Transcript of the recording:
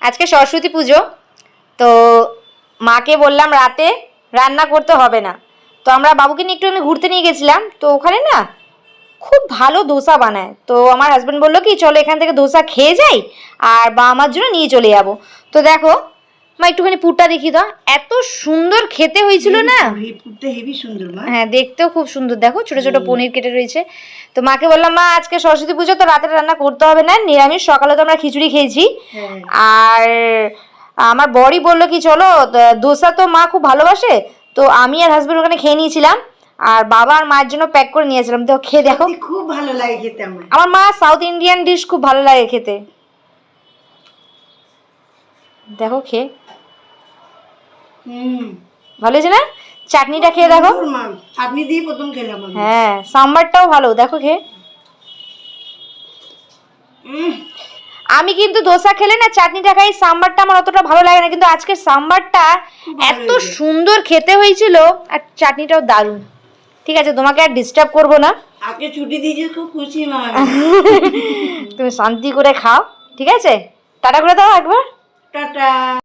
আজকে সরস্বতী পুজো, তো মাকে বললাম রাতে রান্না করতে হবে না। তো আমরা বাবুকে নিয়ে একটু আমি ঘুরতে নিয়ে গেছিলাম, তো ওখানে না খুব ভালো ধোসা বানায়। তো আমার হাজব্যান্ড বললো কি চলো এখান থেকে ধোসা খেয়ে যাই আর বা আমার জন্য নিয়ে চলে যাবো। তো দেখো মা একটুখানি পুরটা দেখি তো, এত সুন্দর খেতে হয়েছিল না। পুরটা হেভি সুন্দর মা। হ্যাঁ দেখতেও খুব সুন্দর, দেখো ছোট ছোট পনির কেটে রয়েছে। তো মাকে বললাম মা আজকে সরস্বতী পুজো, তো রাতের রান্না করতে হবে না, নিরামিষ। সকালে তো আমরা খিচুড়ি খেয়েছি। আর আমার বরই বললো কি চলো ধোসা তো মা খুব ভালোবাসে, তো আমি আর হাজবেন্ড ওখানে খেয়ে নিয়েছিলাম আর বাবা আর মায়ের জন্য প্যাক করে নিয়েছিলাম। তো খেয়ে দেখো, খুব ভালো লাগে খেতে। আমার মা সাউথ ইন্ডিয়ান ডিশ খুব ভালো লাগে খেতে। দেখো খেয়ে ভালো হয়েছে না? চাটনিটা খেয়ে দেখো। চাটনি দিয়ে প্রথম খেলাম। হ্যাঁ সাম্বারটাও ভালো, দেখো খেয়ে। আমি কিন্তু ধোসা খেলে না চাটনিটা খাই, সাম্বারটা আমার অতটা ভালো লাগে না, কিন্তু আজকের সাম্বারটা এত সুন্দর খেতে হয়েছিল আর চাটনিটাও দারুণ। ঠিক আছে তোমাকে আর ডিস্টার্ব করবো না, আজকে ছুটি দিয়েছে, খুব খুশি মা। তুমি শান্তি করে খাও, ঠিক আছে? টাটা করে দাও একবার। টাটা।